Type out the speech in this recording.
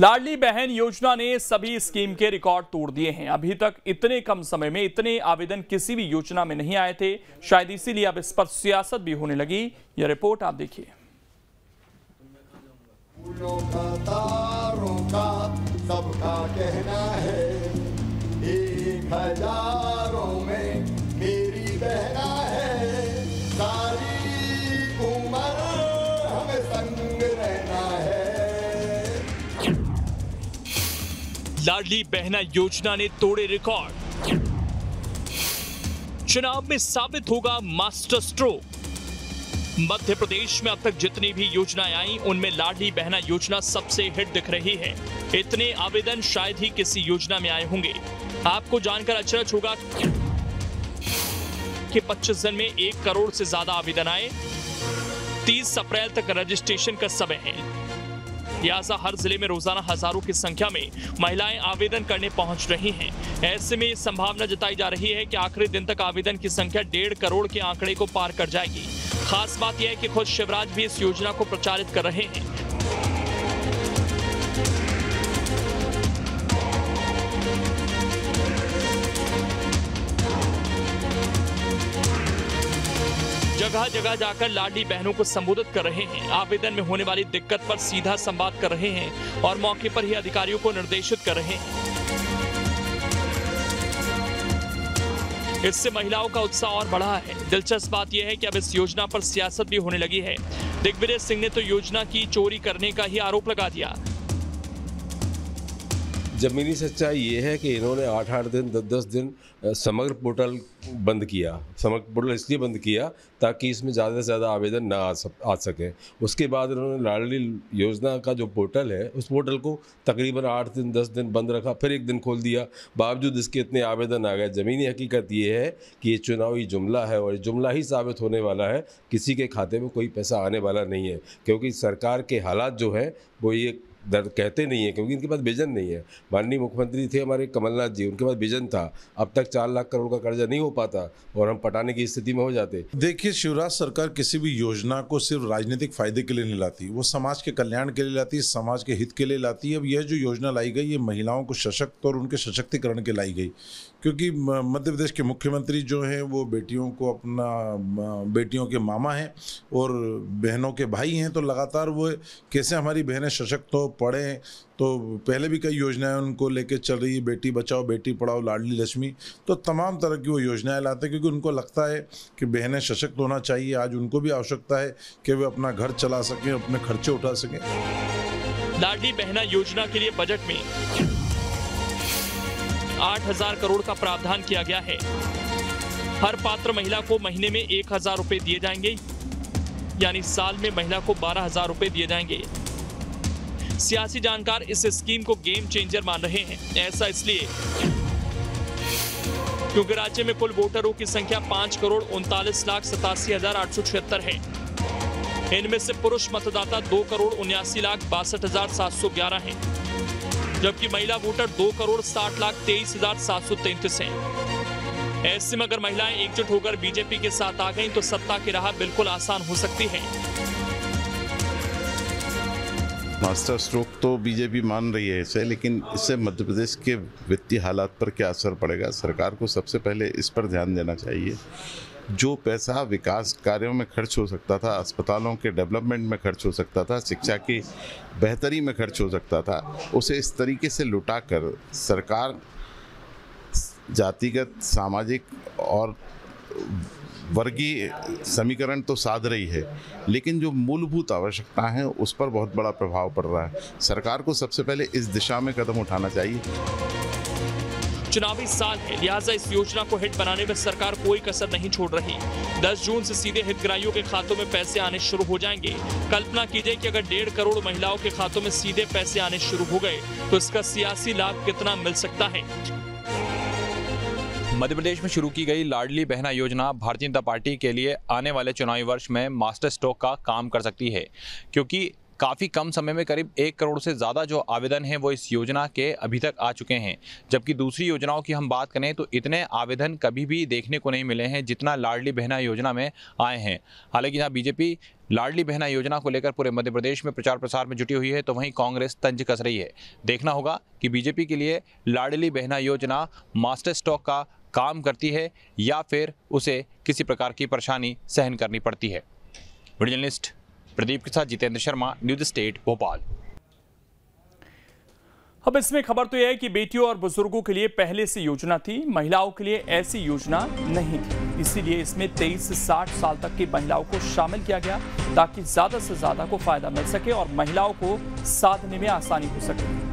लाडली बहन योजना ने सभी स्कीम के रिकॉर्ड तोड़ दिए हैं। अभी तक इतने कम समय में इतने आवेदन किसी भी योजना में नहीं आए थे। शायद इसीलिए अब इस पर सियासत भी होने लगी। यह रिपोर्ट आप देखिए। सबका कहना है 1000 में मेरी बहना है, सारी उम्र हमें संग रहना है। लाडली बहना योजना ने तोड़े रिकॉर्ड। चुनाव में साबित होगा मास्टर स्ट्रोक। मध्य प्रदेश में अब तक जितनी भी योजनाएं आई उनमें लाडली बहना योजना सबसे हिट दिख रही है। इतने आवेदन शायद ही किसी योजना में आए होंगे। आपको जानकर अचरज होगा कि 25 दिन में 1 करोड़ से ज्यादा आवेदन आए। 30 अप्रैल तक रजिस्ट्रेशन का समय है। लिहाजा हर जिले में रोजाना हजारों की संख्या में महिलाएं आवेदन करने पहुंच रही हैं। ऐसे में संभावना जताई जा रही है कि आखिरी दिन तक आवेदन की संख्या 1.5 करोड़ के आंकड़े को पार कर जाएगी। खास बात यह है कि खुद शिवराज भी इस योजना को प्रचारित कर रहे हैं। जगह जगह जाकर लाडली बहनों को संबोधित कर रहे हैं। आवेदन में होने वाली दिक्कत पर सीधा संवाद कर रहे हैं और मौके पर ही अधिकारियों को निर्देशित कर रहे हैं। इससे महिलाओं का उत्साह और बढ़ा है। दिलचस्प बात यह है कि अब इस योजना पर सियासत भी होने लगी है। दिग्विजय सिंह ने तो योजना की चोरी करने का ही आरोप लगा दिया। जमीनी सच्चाई ये है कि इन्होंने 8-8 दिन 10-10 दिन समग्र पोर्टल बंद किया। समग्र पोर्टल इसलिए बंद किया ताकि इसमें ज़्यादा से ज़्यादा आवेदन ना आ सके। उसके बाद इन्होंने लाडली योजना का जो पोर्टल है उस पोर्टल को तकरीबन 8 दिन 10 दिन बंद रखा, फिर एक दिन खोल दिया। बावजूद इसके इतने आवेदन आ गए। ज़मीनी हकीकत ये है कि ये चुनावी जुमला है और जुमला ही साबित होने वाला है। किसी के खाते में कोई पैसा आने वाला नहीं है, क्योंकि सरकार के हालात जो हैं वो ये कहते नहीं है, क्योंकि इनके पास विजन नहीं है। माननीय मुख्यमंत्री थे हमारे कमलनाथ जी, उनके पास विजन था। अब तक 4 लाख करोड़ का कर्जा नहीं हो पाता और हम पटाने की स्थिति में हो जाते। देखिए, शिवराज सरकार किसी भी योजना को सिर्फ राजनीतिक फायदे के लिए नहीं लाती, वो समाज के कल्याण के लिए लाती है, समाज के हित के लिए लाती है। अब यह जो योजना लाई गई ये महिलाओं को सशक्त और उनके सशक्तिकरण के लाई गई, क्योंकि मध्य प्रदेश के मुख्यमंत्री जो हैं वो बेटियों को बेटियों के मामा हैं और बहनों के भाई हैं। तो लगातार वो कैसे हमारी बहनें सशक्त हो, पढ़ें। तो पहले भी कई योजनाएं उनको लेके चल रही है, बेटी बचाओ बेटी पढ़ाओ, लाडली लक्ष्मी, तो तमाम तरह की वो योजनाएं लाते हैं, क्योंकि उनको लगता है कि बहनें सशक्त होना चाहिए। आज उनको भी आवश्यकता है कि वे अपना घर चला सकें, अपने खर्चे उठा सकें। लाडली बहना योजना के लिए बजट में 8,000 करोड़ का प्रावधान किया गया है। हर पात्र महिला को महीने में 1,000 रुपए दिए जाएंगे, यानी साल में महिला को 12,000 रुपए दिए जाएंगे। सियासी जानकार इस स्कीम को गेम चेंजर मान रहे हैं। ऐसा इसलिए क्योंकि राज्य में कुल वोटरों की संख्या 5,39,87,876 है। इनमें से पुरुष मतदाता 2,79,62,711 हैं, जबकि महिला वोटर 2,60,23,733 हैं। ऐसे में अगर महिलाएं एकजुट होकर बीजेपी के साथ आ गईं तो सत्ता की राह बिल्कुल आसान हो सकती है। मास्टर स्ट्रोक तो बीजेपी मान रही है इसे, लेकिन इससे मध्य प्रदेश के वित्तीय हालात पर क्या असर पड़ेगा? सरकार को सबसे पहले इस पर ध्यान देना चाहिए। जो पैसा विकास कार्यों में खर्च हो सकता था, अस्पतालों के डेवलपमेंट में खर्च हो सकता था, शिक्षा की बेहतरी में खर्च हो सकता था, उसे इस तरीके से लुटाकर सरकार जातिगत, सामाजिक और वर्गीय समीकरण तो साध रही है, लेकिन जो मूलभूत आवश्यकता है उस पर बहुत बड़ा प्रभाव पड़ रहा है। सरकार को सबसे पहले इस दिशा में कदम उठाना चाहिए। चुनावी साल है, लिहाजा इस योजना को हिट बनाने में सरकार कोई कसर नहीं छोड़ रही। 10 जून से सीधे हितग्राहियों के खातों में पैसे आने शुरू हो जाएंगे। कल्पना कीजिए कि अगर 1.5 करोड़ महिलाओं के खातों में सीधे पैसे आने शुरू हो गए तो इसका सियासी लाभ कितना मिल सकता है। मध्य प्रदेश में शुरू की गई लाडली बहना योजना भारतीय जनता पार्टी के लिए आने वाले चुनावी वर्ष में मास्टर स्ट्रोक का काम कर सकती है, क्योंकि काफ़ी कम समय में करीब 1 करोड़ से ज़्यादा जो आवेदन हैं वो इस योजना के अभी तक आ चुके हैं। जबकि दूसरी योजनाओं की हम बात करें तो इतने आवेदन कभी भी देखने को नहीं मिले हैं जितना लाडली बहना योजना में आए हैं। हालांकि यहाँ बीजेपी लाडली बहना योजना को लेकर पूरे मध्य प्रदेश में प्रचार प्रसार में जुटी हुई है, तो वहीं कांग्रेस तंज कस रही है। देखना होगा कि बीजेपी के लिए लाडली बहना योजना मास्टर स्ट्रोक का काम करती है या फिर उसे किसी प्रकार की परेशानी सहन करनी पड़ती है। वीडियो जर्नलिस्ट प्रदीप के साथ जितेंद्र शर्मा, न्यूज़ स्टेट भोपाल। अब इसमें खबर तो यह है कि बेटियों और बुजुर्गों के लिए पहले से योजना थी, महिलाओं के लिए ऐसी योजना नहीं थी। इसीलिए इसमें 23 से 60 साल तक की महिलाओं को शामिल किया गया ताकि ज्यादा से ज्यादा को फायदा मिल सके और महिलाओं को साधने में आसानी हो सके।